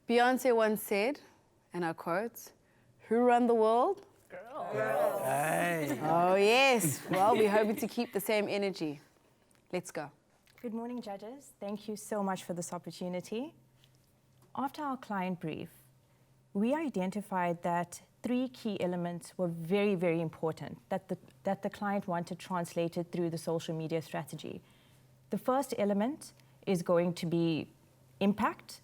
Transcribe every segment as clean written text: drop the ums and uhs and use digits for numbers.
Beyonce once said, and I quote, "Who run the world? Girls. Hey. Oh, yes. Well, we're hoping to keep the same energy. Let's go. Good morning, judges. Thank you so much for this opportunity. After our client brief, we identified that 3 key elements were very, very important that the client wanted translated through the social media strategy. The first element is going to be impact.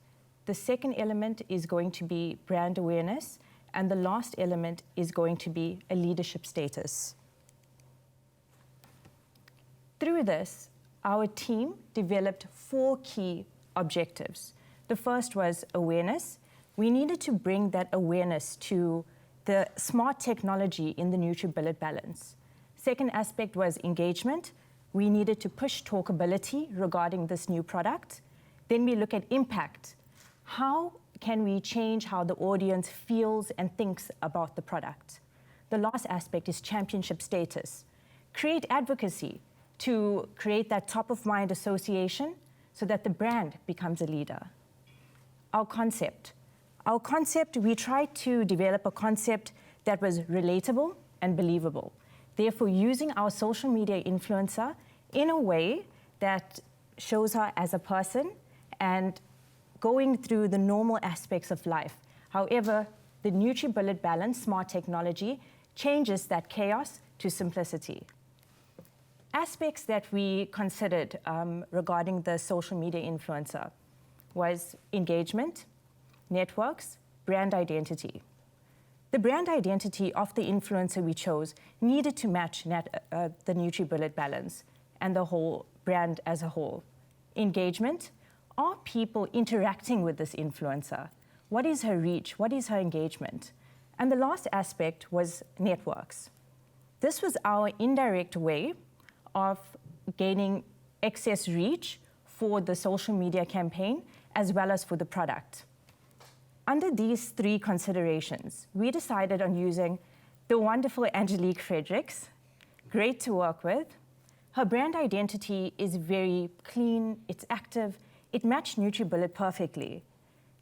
The second element is going to be brand awareness. And the last element is going to be a leadership status. Through this, our team developed 4 key objectives. The first was awareness. We needed to bring that awareness to the smart technology in the Nutribullet Balance. Second aspect was engagement. We needed to push talkability regarding this new product. Then we look at impact. How can we change how the audience feels and thinks about the product? The last aspect is championship status. Create advocacy to create that top-of-mind association so that the brand becomes a leader. Our concept, we tried to develop a concept that was relatable and believable. Therefore, using our social media influencer in a way that shows her as a person and going through the normal aspects of life. However, the Nutribullet Balance smart technology changes that chaos to simplicity. Aspects that we considered regarding the social media influencer was engagement, networks, brand identity. The brand identity of the influencer we chose needed to match the Nutribullet Balance and the whole brand as a whole. Engagement, are people interacting with this influencer? What is her reach? What is her engagement? And the last aspect was networks. This was our indirect way of gaining excess reach for the social media campaign as well as for the product. Under these 3 considerations, we decided on using the wonderful Angelique Fredericks, great to work with. Her brand identity is very clean, it's active, it matched Nutribullet perfectly.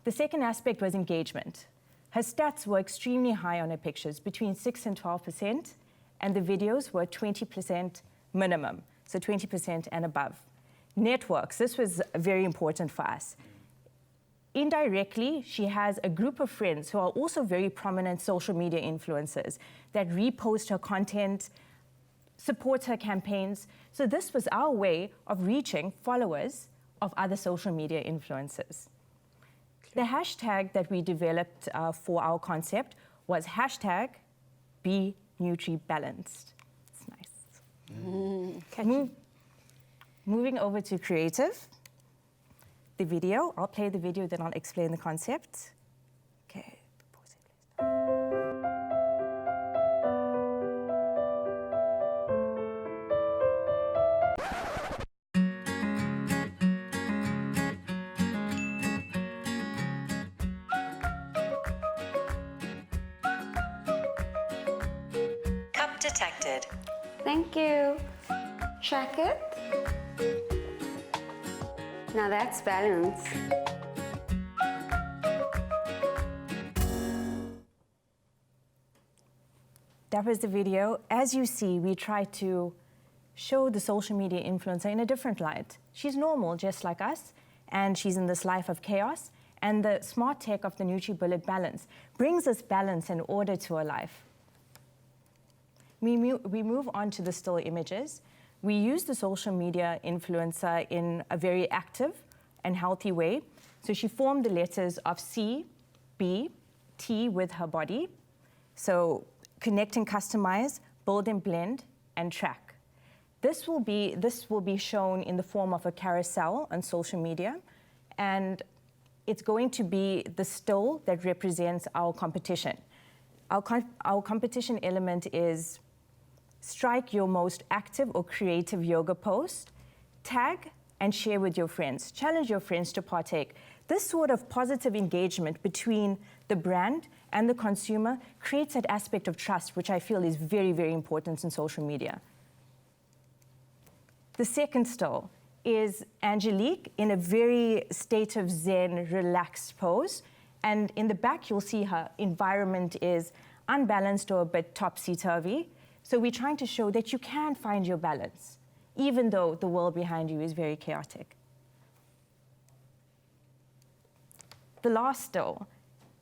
The second aspect was engagement. Her stats were extremely high on her pictures, between 6 and 12%, and the videos were 20% minimum, so 20% and above. Networks, this was very important for us. Indirectly, she has a group of friends who are also very prominent social media influencers that repost her content, support her campaigns. So this was our way of reaching followers of other social media influencers. The hashtag that we developed for our concept was #BeNutriBalanced. It's nice. Moving over to creative. The video, I'll play the video, then I'll explain the concept. Okay, pause it, please. Detected. Thank you. Track it. Now that's balance. That was the video. As you see, we try to show the social media influencer in a different light. She's normal, just like us, and she's in this life of chaos. And the smart tech of the Nutribullet Balance brings us balance and order to her life. We move on to the still images. We use the social media influencer in a very active and healthy way. So she formed the letters of C, B, T with her body. So connect and customize, build and blend, and track. This will be shown in the form of a carousel on social media, and it's going to be the still that represents our competition. Our competition element is strike your most active or creative yoga post, tag and share with your friends. Challenge your friends to partake. This sort of positive engagement between the brand and the consumer creates that aspect of trust, which I feel is very, very important in social media. The second still is Angelique in a very state of zen, relaxed pose, And in the back, you'll see her environment is unbalanced or a bit topsy-turvy. So we're trying to show that you can find your balance, even though the world behind you is very chaotic. The last still,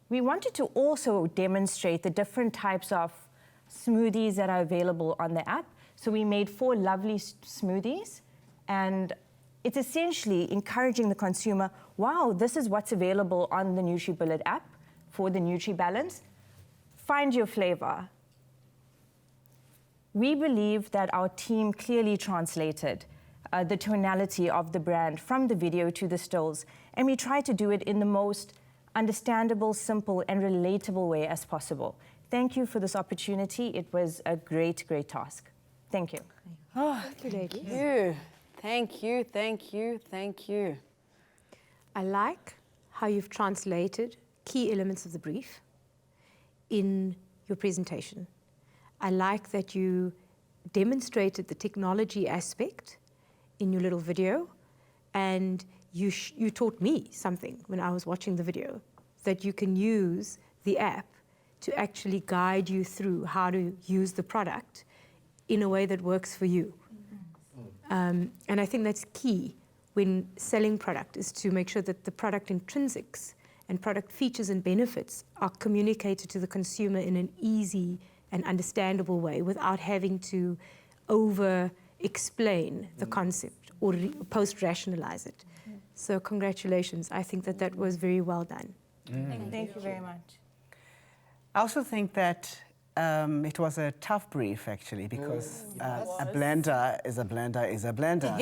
we wanted to also demonstrate the different types of smoothies that are available on the app. So we made 4 lovely smoothies, and it's essentially encouraging the consumer, wow, this is what's available on the Nutribullet app for the Nutribalance. Find your flavor. We believe that our team clearly translated the tonality of the brand from the video to the stills, and we try to do it in the most understandable, simple, and relatable way as possible. Thank you for this opportunity. It was a great, great task. Thank you. Oh, thank you. Thank you, thank you, thank you. I like how you've translated key elements of the brief in your presentation. I like that you demonstrated the technology aspect in your little video, and you taught me something when I was watching the video, that you can use the app to actually guide you through how to use the product in a way that works for you. And I think that's key when selling product, is to make sure that the product intrinsics and product features and benefits are communicated to the consumer in an easy and understandable way without having to over-explain the concept or post-rationalize it. So congratulations. I think that that was very well done. Thank you very much. I also think that it was a tough brief, actually, because a blender is a blender is a blender.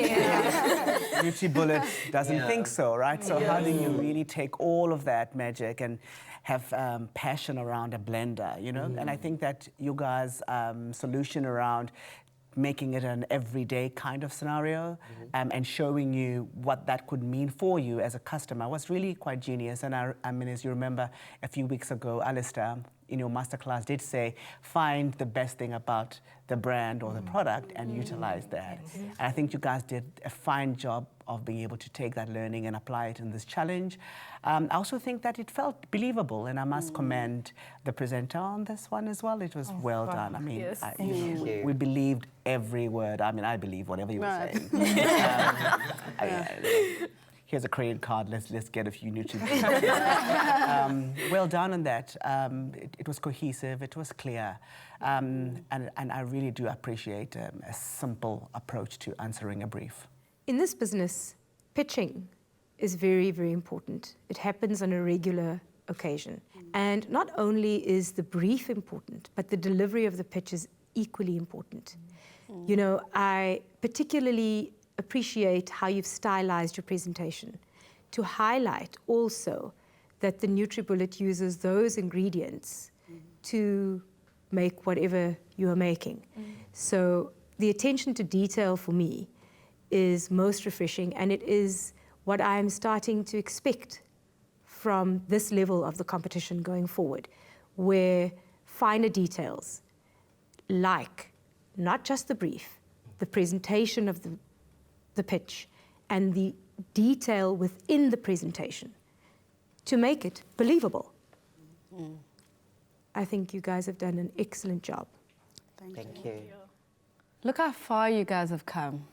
Nutribullet doesn't think so, right? So how do you really take all of that magic and have passion around a blender, you know? And I think that you guys' solution around making it an everyday kind of scenario and showing you what that could mean for you as a customer was really quite genius. And I mean, as you remember, a few weeks ago, Alistair, in your masterclass, did say, find the best thing about the brand or the product and utilize that. And I think you guys did a fine job of being able to take that learning and apply it in this challenge. I also think that it felt believable, and I must commend the presenter on this one as well. It was well done. I mean, we believed every word. I mean, I believe whatever you were saying. Here's a credit card, let's get a few nutrients. Well done on that. It was cohesive, it was clear. And I really do appreciate a simple approach to answering a brief. In this business, pitching is very, very important. It happens on a regular occasion. And not only is the brief important, but the delivery of the pitch is equally important. You know, I particularly appreciate how you've stylized your presentation to highlight also that the Nutribullet uses those ingredients to make whatever you are making. So the attention to detail for me is most refreshing, and it is what I'm starting to expect from this level of the competition going forward, where finer details, like not just the brief, the presentation of the pitch, and the detail within the presentation to make it believable. I think you guys have done an excellent job. Thank you. Look how far you guys have come.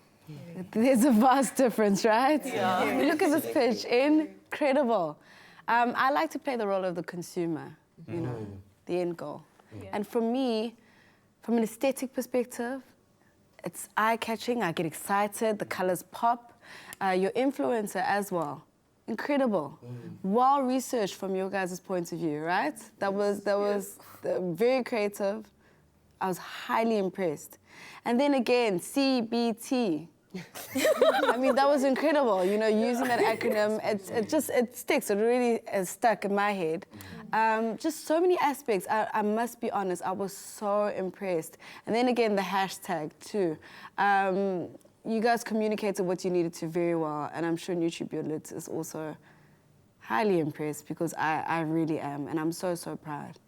There's a vast difference, right? Look at this pitch, incredible. I like to play the role of the consumer, you know, the end goal. And for me, from an aesthetic perspective, it's eye-catching, I get excited, the colors pop. Your influencer as well, incredible. Well-researched from your guys' point of view, right? That was very creative. I was highly impressed. And then again, CBT. I mean, that was incredible, you know, using that acronym. It sticks, it really is stuck in my head. Just so many aspects, I must be honest, I was so impressed. And then again, the hashtag too. You guys communicated what you needed to very well, and I'm sure Nutribullet is also highly impressed, because I really am, and I'm so, so proud.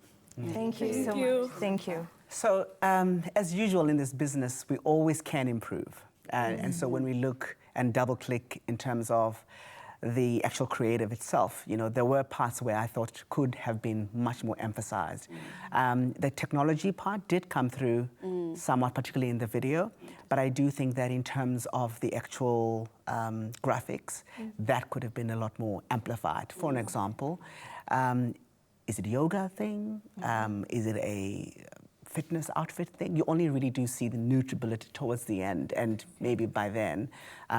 Thank you so much. Thank you. So, as usual in this business, we always can improve. And so when we look and double-click in terms of the actual creative itself. You know, there were parts where I thought could have been much more emphasized. The technology part did come through somewhat, particularly in the video, but I do think that in terms of the actual graphics, that could have been a lot more amplified. For an example, is it a yoga thing? Is it a fitness outfit thing? You only really do see the Nutribullet towards the end, and maybe by then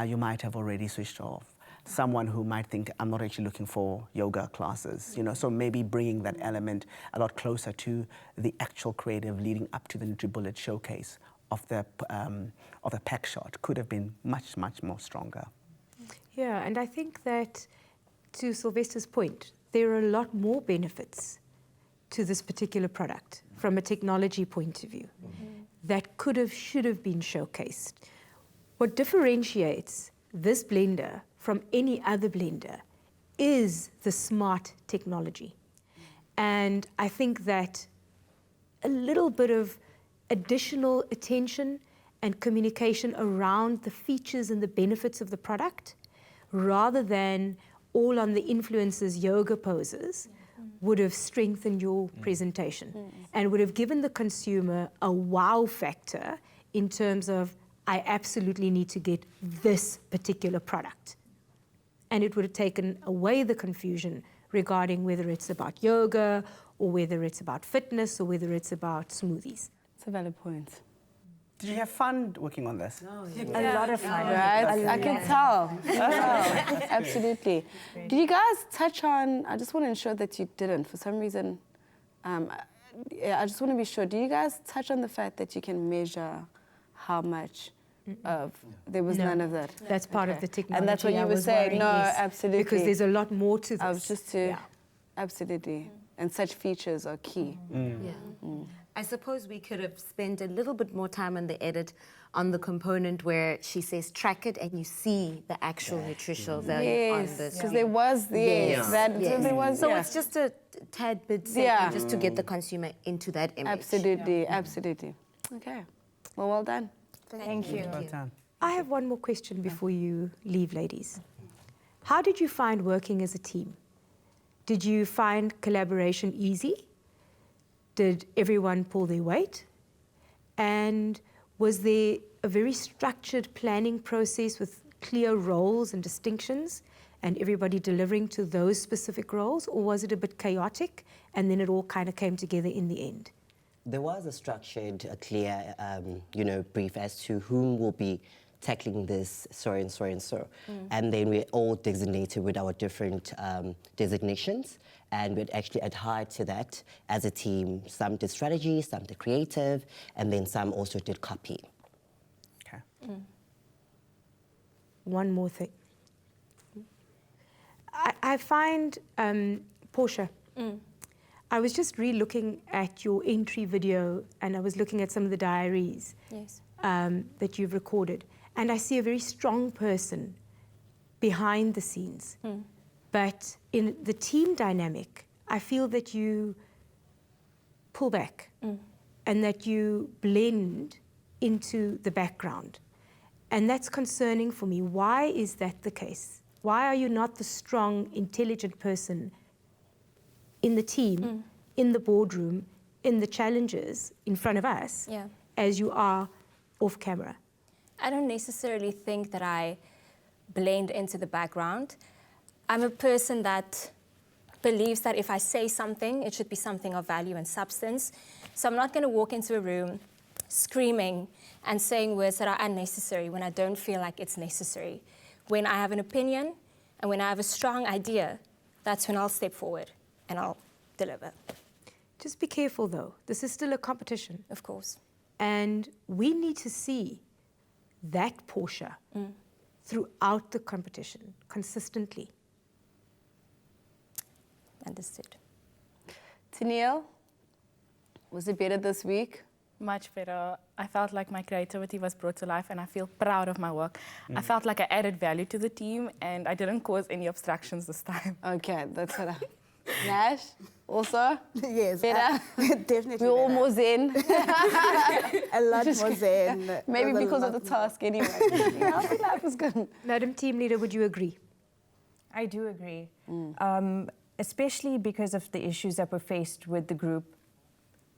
you might have already switched off. Someone who might think, I'm not actually looking for yoga classes, you know, so maybe bringing that element a lot closer to the actual creative leading up to the Nutribullet showcase of the pack shot could have been much, much more stronger. Yeah, and I think that, to Sylvester's point, there are a lot more benefits to this particular product from a technology point of view that could have, should have been showcased. What differentiates this blender from any other blender is the smart technology. And I think that a little bit of additional attention and communication around the features and the benefits of the product, rather than all on the influencers' yoga poses, would have strengthened your presentation and would have given the consumer a wow factor in terms of, I absolutely need to get this particular product. And it would have taken away the confusion regarding whether it's about yoga or whether it's about fitness or whether it's about smoothies. It's a valid point. Did you have fun working on this? A lot of fun. Right? I can tell. Absolutely. Did you guys touch on, I just want to ensure that you didn't, for some reason, I just want to be sure, do you guys touch on the fact that you can measure how much of, there was none of that? That's part of the technology. And that's what you were saying? No, absolutely. Because there's a lot more to this. I was just absolutely. And such features are key. I suppose we could have spent a little bit more time on the edit on the component where she says track it and you see the actual nutritional value on this. Because there was there was. So it's just a tad bit second just to get the consumer into that image. Absolutely, absolutely. Okay. Well done. Thank you. Well done. I have one more question before you leave, ladies. How did you find working as a team? Did you find collaboration easy? Did everyone pull their weight? And was there a very structured planning process with clear roles and distinctions and everybody delivering to those specific roles? Or was it a bit chaotic and then it all kind of came together in the end? There was a structured, a clear, brief as to whom will be tackling this, and then we're all designated with our different designations, and we'd actually adhere to that as a team. Some did strategy, some did creative, and then some also did copy. Okay. One more thing. I find, Portia, I was just re-looking at your entry video and I was looking at some of the diaries that you've recorded. And I see a very strong person behind the scenes. But in the team dynamic, I feel that you pull back and that you blend into the background. And that's concerning for me. Why is that the case? Why are you not the strong, intelligent person in the team, in the boardroom, in the challenges in front of us, as you are off camera? I don't necessarily think that I blend into the background. I'm a person that believes that if I say something, it should be something of value and substance. So I'm not going to walk into a room screaming and saying words that are unnecessary when I don't feel like it's necessary. When I have an opinion and when I have a strong idea, that's when I'll step forward and I'll deliver. Just be careful, though. This is still a competition. Of course. And we need to see that Portia throughout the competition, consistently. Understood. Tennille, was it better this week? Much better. I felt like my creativity was brought to life and I feel proud of my work. I felt like I added value to the team and I didn't cause any obstructions this time. Okay, that's what I... Nash, also? Yes. Better? Definitely. We're all more zen. A lot more zen. Maybe because of the task anyway. Healthy life is good. Madam Team Leader, would you agree? I do agree, especially because of the issues that were faced with the group,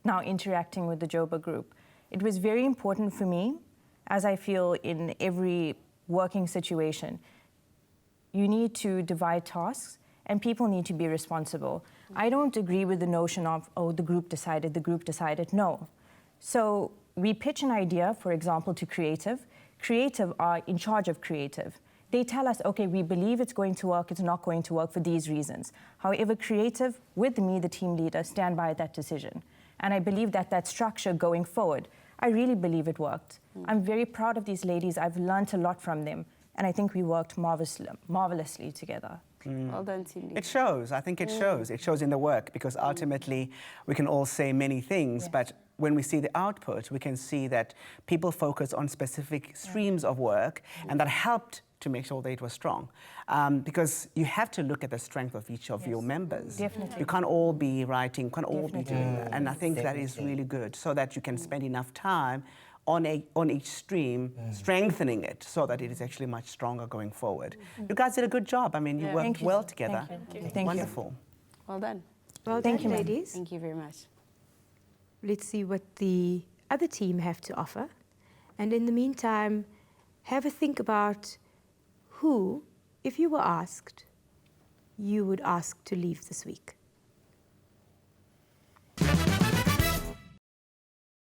now interacting with the JOBA group. It was very important for me, as I feel in every working situation, you need to divide tasks and people need to be responsible. I don't agree with the notion of, oh, the group decided, no. So we pitch an idea, for example, to creative. Creative are in charge of creative. They tell us, okay, we believe it's going to work, it's not going to work for these reasons. However, creative, with me, the team leader, stand by that decision. And I believe that that structure going forward, I really believe it worked. I'm very proud of these ladies. I've learned a lot from them. And I think we worked marvelously together. Well done, team leader. It shows. I think it shows. It shows in the work because ultimately we can all say many things, but when we see the output, we can see that people focus on specific streams of work, and that helped to make sure that it was strong. Because you have to look at the strength of each of your members. Definitely. You can't all be writing, can't all be doing that. And I think that is really good so that you can spend enough time on each stream, strengthening it so that it is actually much stronger going forward. You guys did a good job. I mean, you worked well together. Thank you. Wonderful. Well done. Well Thank done, you, ladies. Thank you very much. Let's see what the other team have to offer. And in the meantime, have a think about who, if you were asked, you would ask to leave this week.